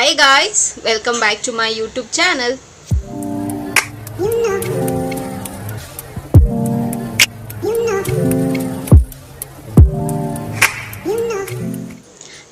Hi guys, welcome back to my YouTube channel.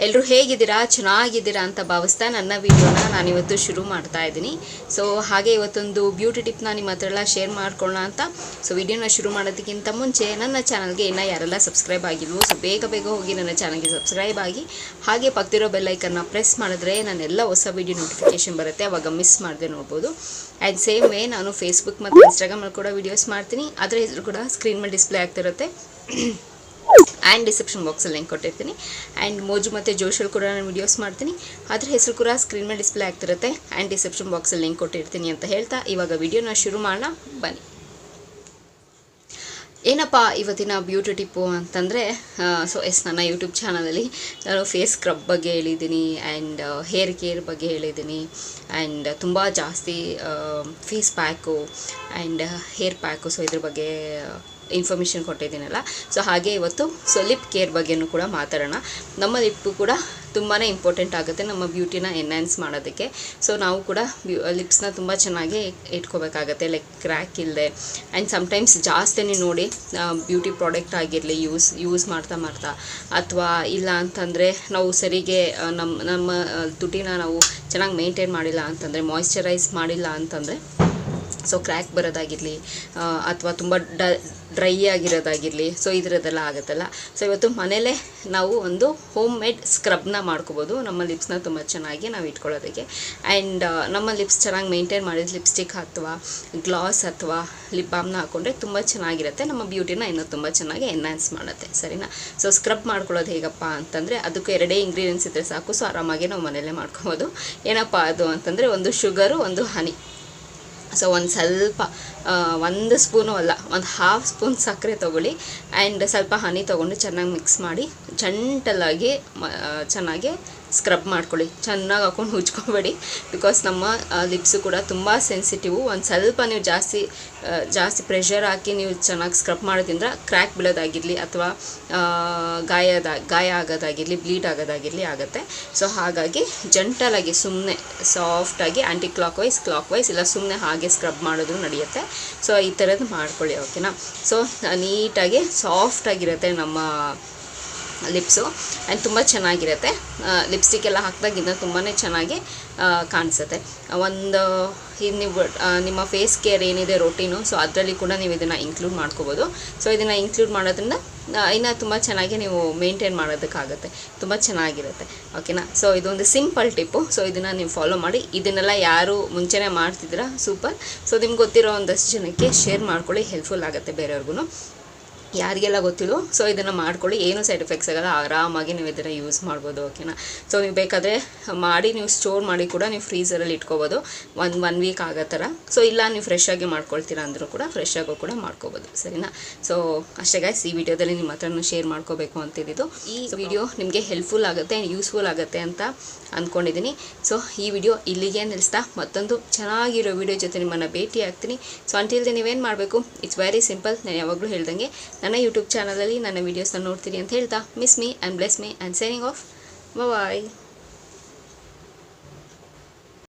ಎಲ್ಲರೂ ಹೇಗಿದ್ದೀರಾ, ಚೆನ್ನಾಗಿದ್ದೀರಾ ಅಂತ ಭಾವಿಸ್ತಾ ನನ್ನ ವಿಡಿಯೋನ ನಾನಿವತ್ತು ಶುರು ಮಾಡ್ತಾ ಇದ್ದೀನಿ. ಸೊ ಹಾಗೆ ಇವತ್ತೊಂದು ಬ್ಯೂಟಿ ಟಿಪ್ನ ನಿಮ್ಮ ಹತ್ರ ಎಲ್ಲ ಶೇರ್ ಮಾಡ್ಕೊಳ್ಳೋಣ ಅಂತ. ಸೊ ವಿಡಿಯೋನ ಶುರು ಮಾಡೋದಕ್ಕಿಂತ ಮುಂಚೆ ನನ್ನ ಚಾನಲ್ಗೆ ಇನ್ನೂ ಯಾರೆಲ್ಲ ಸಬ್ಸ್ಕ್ರೈಬ್ ಆಗಿಲ್ವೋ ಸೊ ಬೇಗ ಹೋಗಿ ನನ್ನ ಚಾನಲ್ಗೆ ಸಬ್ಸ್ಕ್ರೈಬ್ ಆಗಿ, ಹಾಗೆ ಪಕ್ಕದಿರೋ ಬೆಲ್ಲೈಕನ್ನ ಪ್ರೆಸ್ ಮಾಡಿದ್ರೆ ನನ್ನೆಲ್ಲ ಹೊಸ ವಿಡಿಯೋ ನೋಟಿಫಿಕೇಷನ್ ಬರುತ್ತೆ, ಅವಾಗ ಮಿಸ್ ಮಾಡದೆ ನೋಡ್ಬೋದು. ಆ್ಯಂಡ್ ಸೇಮ್ ವೇ ನಾನು ಫೇಸ್ಬುಕ್ ಮತ್ತು ಇನ್ಸ್ಟಾಗ್ರಾಮಲ್ಲಿ ಕೂಡ ವೀಡಿಯೋಸ್ ಮಾಡ್ತೀನಿ, ಅದರ ಹೆಸರು ಕೂಡ ಸ್ಕ್ರೀನ್ ಮೇಲೆ ಡಿಸ್ಪ್ಲೇ ಆಗ್ತಿರುತ್ತೆ. ಆ್ಯಂಡ್ ಡಿಸ್ಕ್ರಿಪ್ಷನ್ ಬಾಕ್ಸಲ್ಲಿ ಲಿಂಕ್ ಕೊಟ್ಟಿರ್ತೀನಿ. ಆ್ಯಂಡ್ ಮೋಜು ಮತ್ತು ಜೋಶಲ್ಲಿ ಕೂಡ ನಾನು ವೀಡಿಯೋಸ್ ಮಾಡ್ತೀನಿ, ಅದ್ರ ಹೆಸರು ಕೂಡ ಸ್ಕ್ರೀನ್ ಮೇಲೆ ಡಿಸ್ಪ್ಲೇ ಆಗ್ತಿರುತ್ತೆ. ಆ್ಯಂಡ್ ಡಿಸ್ಕ್ರಿಪ್ಷನ್ ಬಾಕ್ಸಲ್ಲಿ ಲಿಂಕ್ ಕೊಟ್ಟಿರ್ತೀನಿ ಅಂತ ಹೇಳ್ತಾ ಇವಾಗ ವಿಡಿಯೋನ ಶುರು ಮಾಡೋಣ ಬನ್ನಿ. ಏನಪ್ಪ ಇವತ್ತಿನ ಬ್ಯೂಟಿ ಟಿಪ್ಪು ಅಂತಂದರೆ, ನನ್ನ ಯೂಟ್ಯೂಬ್ ಚಾನಲಲ್ಲಿ ನಾನು ಫೇಸ್ ಸ್ಕ್ರಬ್ ಬಗ್ಗೆ ಹೇಳಿದ್ದೀನಿ, ಆ್ಯಂಡ್ ಹೇರ್ ಕೇರ್ ಬಗ್ಗೆ ಹೇಳಿದ್ದೀನಿ, ಆ್ಯಂಡ್ ತುಂಬ ಜಾಸ್ತಿ face pack and hair pack ಇದ್ರ ಬಗ್ಗೆ ಇನ್ಫಾರ್ಮೇಷನ್ ಕೊಟ್ಟಿದ್ದೀನಲ್ಲ. ಸೊ ಹಾಗೆ ಇವತ್ತು ಲಿಪ್ ಕೇರ್ ಬಗ್ಗೆನೂ ಕೂಡ ಮಾತಾಡೋಣ. ನಮ್ಮ ಲಿಪ್ಪು ಕೂಡ ತುಂಬಾ ಇಂಪಾರ್ಟೆಂಟ್ ಆಗುತ್ತೆ ನಮ್ಮ ಬ್ಯೂಟಿನ ಎನ್ಹ್ಯಾನ್ಸ್ ಮಾಡೋದಕ್ಕೆ. ಸೊ ನಾವು ಕೂಡ ಲಿಪ್ಸ್ನ ತುಂಬ ಚೆನ್ನಾಗಿ ಇಟ್ಕೋಬೇಕಾಗತ್ತೆ, ಲೈಕ್ ಕ್ರ್ಯಾಕ್ ಇಲ್ಲದೆ. ಆ್ಯಂಡ್ ಸಮ್ಟೈಮ್ಸ್ ಜಾಸ್ತಿನೇ ನೋಡಿ ಬ್ಯೂಟಿ ಪ್ರಾಡಕ್ಟ್ ಆಗಿರಲಿ ಯೂಸ್ ಮಾಡ್ತಾ ಅಥವಾ ಇಲ್ಲ ಅಂತಂದರೆ ನಾವು ಸರಿಗೆ ನಮ್ಮ ತುಟಿನ ನಾವು ಚೆನ್ನಾಗಿ ಮೇಂಟೈನ್ ಮಾಡಿಲ್ಲ ಅಂತಂದರೆ, ಮಾಯಿಶ್ಚರೈಸ್ ಮಾಡಿಲ್ಲ ಅಂತಂದರೆ ಸೊ ಕ್ರ್ಯಾಕ್ ಬರೋದಾಗಿರಲಿ ಅಥವಾ ತುಂಬ ಡ್ರೈ ಆಗಿರೋದಾಗಿರಲಿ, ಸೊ ಇದರದ್ದೆಲ್ಲ ಆಗುತ್ತಲ್ಲ. ಸೊ ಇವತ್ತು ಮನೇಲೇ ನಾವು ಒಂದು ಹೋಮ್ ಮೇಡ್ ಸ್ಕ್ರಬ್ನ ಮಾಡ್ಕೋಬೋದು ನಮ್ಮ ಲಿಪ್ಸ್ನ ತುಂಬ ಚೆನ್ನಾಗಿ ನಾವು ಇಟ್ಕೊಳ್ಳೋದಕ್ಕೆ. ಆ್ಯಂಡ್ ನಮ್ಮ ಲಿಪ್ಸ್ ಚೆನ್ನಾಗಿ ಮೇಂಟೈನ್ ಮಾಡಿದ ಲಿಪ್ಸ್ಟಿಕ್ ಅಥವಾ ಗ್ಲಾಸ್ ಅಥವಾ ಲಿಪ್ ಬಾಮ್ನ ಹಾಕ್ಕೊಂಡ್ರೆ ತುಂಬ ಚೆನ್ನಾಗಿರುತ್ತೆ, ನಮ್ಮ ಬ್ಯೂಟಿನ ಇನ್ನೂ ತುಂಬ ಚೆನ್ನಾಗಿ ಎನ್ಹ್ಯಾನ್ಸ್ ಮಾಡುತ್ತೆ, ಸರಿನಾ. ಸೊ ಸ್ಕ್ರಬ್ ಮಾಡ್ಕೊಳ್ಳೋದು ಹೇಗಪ್ಪ ಅಂತಂದರೆ, ಅದಕ್ಕೂ 2 ಇಂಗ್ರೀಡಿಯೆಂಟ್ಸ್ ಇದ್ದರೆ ಸಾಕು. ಸೊ ಆರಾಮಾಗಿ ನಾವು ಮನೆಯಲ್ಲೇ ಮಾಡ್ಕೊಬೋದು. ಏನಪ್ಪ ಅದು ಅಂತಂದರೆ, ಒಂದು ಶುಗರು, ಒಂದು ಹನಿ. ಸೊ ಒಂದು ಸ್ವಲ್ಪ 1 ಸ್ಪೂನು ಅಲ್ಲ, ಒಂದು 1/2 ಸ್ಪೂನ್ ಸಕ್ಕರೆ ತೊಗೊಳ್ಳಿ, ಆ್ಯಂಡ್ ಸ್ವಲ್ಪ ಹನಿ ತೊಗೊಂಡು ಚೆನ್ನಾಗಿ ಮಿಕ್ಸ್ ಮಾಡಿ ಜಂಟಲಾಗಿ ಚೆನ್ನಾಗಿ ಸ್ಕ್ರಬ್ ಮಾಡ್ಕೊಳ್ಳಿ. ಚೆನ್ನಾಗಿ ಹಾಕೊಂಡು ಉಜ್ಕೊಬೇಡಿ, ಬಿಕಾಸ್ ನಮ್ಮ ಲಿಪ್ಸು ಕೂಡ ತುಂಬ ಸೆನ್ಸಿಟಿವು. ಒಂದು ಸ್ವಲ್ಪ ನೀವು ಜಾಸ್ತಿ ಪ್ರೆಷರ್ ಹಾಕಿ ನೀವು ಚೆನ್ನಾಗಿ ಸ್ಕ್ರಬ್ ಮಾಡೋದ್ರಿಂದ ಕ್ರ್ಯಾಕ್ ಬೀಳೋದಾಗಿರಲಿ ಅಥವಾ ಗಾಯ ಆಗೋದಾಗಿರಲಿ, ಬ್ಲೀಡ್ ಆಗೋದಾಗಿರಲಿ ಆಗುತ್ತೆ. ಸೊ ಹಾಗಾಗಿ ಜಂಟಲಾಗಿ ಸುಮ್ಮನೆ ಸಾಫ್ಟಾಗಿ ಆ್ಯಂಟಿ ಕ್ಲಾಕ್ ವೈಸ್ ಇಲ್ಲ ಸುಮ್ಮನೆ ಹಾಗೆ ಸ್ಕ್ರಬ್ ಮಾಡಿದ್ರು ನಡೆಯುತ್ತೆ. ಸೊ ಈ ಥರದ್ದು ಮಾಡ್ಕೊಳ್ಳಿ, ಓಕೆನಾ. ಸೊ ನೀಟಾಗಿ ಸಾಫ್ಟಾಗಿರುತ್ತೆ ನಮ್ಮ ಲಿಪ್ಸು, ಆ್ಯಂಡ್ ತುಂಬ ಚೆನ್ನಾಗಿರುತ್ತೆ. ಲಿಪ್ಸ್ಟಿಕ್ ಎಲ್ಲ ಹಾಕಿದಾಗಿಂದ ತುಂಬಾ ಚೆನ್ನಾಗಿ ಕಾಣಿಸುತ್ತೆ. ಒಂದು ನೀವು ನಿಮ್ಮ ಫೇಸ್ ಕೇರ್ ಏನಿದೆ ರೊಟೀನು, ಸೊ ಅದರಲ್ಲಿ ಕೂಡ ನೀವು ಇದನ್ನು ಇನ್ಕ್ಲೂಡ್ ಮಾಡ್ಕೋಬೋದು. ಸೊ ಇದನ್ನು ಇನ್ಕ್ಲೂಡ್ ಮಾಡೋದ್ರಿಂದ ಇನ್ನೂ ತುಂಬ ಚೆನ್ನಾಗಿ ನೀವು ಮೇಂಟೈನ್ ಮಾಡೋದಕ್ಕಾಗುತ್ತೆ, ತುಂಬ ಚೆನ್ನಾಗಿರುತ್ತೆ, ಓಕೆನಾ. ಸೊ ಇದೊಂದು ಸಿಂಪಲ್ ಟಿಪ್ಪು. ಸೊ ಇದನ್ನು ನೀವು ಫಾಲೋ ಮಾಡಿ. ಇದನ್ನೆಲ್ಲ ಯಾರು ಮುಂಚೆನೇ ಮಾಡ್ತಿದ್ದೀರಾ ಸೂಪರ್. ಸೊ ನಿಮ್ಗೆ ಗೊತ್ತಿರೋ ಒಂದಷ್ಟು ಜನಕ್ಕೆ ಶೇರ್ ಮಾಡ್ಕೊಳ್ಳಿ, ಹೆಲ್ಪ್ಫುಲ್ ಆಗುತ್ತೆ ಬೇರೆಯವ್ರಿಗೂ, ಯಾರಿಗೆಲ್ಲ ಗೊತ್ತಿಲ್ಲ. ಸೊ ಇದನ್ನು ಮಾಡ್ಕೊಳ್ಳಿ, ಏನೂ ಸೈಡ್ ಎಫೆಕ್ಟ್ಸ್ ಆಗೋಲ್ಲ, ಆರಾಮಾಗಿ ನೀವು ಇದನ್ನು ಯೂಸ್ ಮಾಡ್ಬೋದು, ಓಕೆನಾ. ಸೊ ನೀವು ಬೇಕಾದರೆ ಮಾಡಿ ನೀವು ಸ್ಟೋರ್ ಮಾಡಿ ಕೂಡ ನೀವು ಫ್ರೀಝರಲ್ಲಿ ಇಟ್ಕೋಬೋದು, ಒನ್ ವೀಕ್ ಆಗೋ ಥರ. ಸೊ ಇಲ್ಲ ನೀವು ಫ್ರೆಶ್ ಆಗಿ ಮಾಡ್ಕೊಳ್ತೀರಾ ಅಂದರೂ ಕೂಡ ಫ್ರೆಶ್ ಆಗೋ ಕೂಡ ಮಾಡ್ಕೋಬೋದು, ಸರಿನಾ. ಸೊ ಅಷ್ಟೇ ಗೈಸ್, ಈ ವಿಡಿಯೋದಲ್ಲಿ ನಿಮ್ಮ ಹತ್ರನೂ ಶೇರ್ ಮಾಡ್ಕೋಬೇಕು ಅಂತಿದ್ದು. ಈ ವಿಡಿಯೋ ನಿಮಗೆ ಹೆಲ್ಪ್ಫುಲ್ ಆಗುತ್ತೆ, ಯೂಸ್ಫುಲ್ ಆಗುತ್ತೆ ಅಂತ ಅಂದ್ಕೊಂಡಿದ್ದೀನಿ. ಸೊ ಈ ವಿಡಿಯೋ ಇಲ್ಲಿಗೆ ನಿಲ್ಲಿಸ್ತಾ ಮತ್ತೊಂದು ಚೆನ್ನಾಗಿರೋ ವಿಡಿಯೋ ಜೊತೆ ನಿಮ್ಮನ್ನು ಭೇಟಿ ಆಗ್ತೀನಿ. ಸೊ ಅಂಟಿಲ್ದೆ ನೀವೇನು ಮಾಡಬೇಕು, ಇಟ್ಸ್ ವೆರಿ ಸಿಂಪಲ್. ನಾನು ಯಾವಾಗಲೂ ಹೇಳ್ದಂಗೆ ನನ್ನ ಯೂಟ್ಯೂಬ್ ಚಾನಲಲ್ಲಿ ನನ್ನ ವೀಡಿಯೋಸ್ನ ನೋಡ್ತೀರಿ ಅಂತ ಹೇಳ್ತಾ, miss me and bless me and signing off. Bye.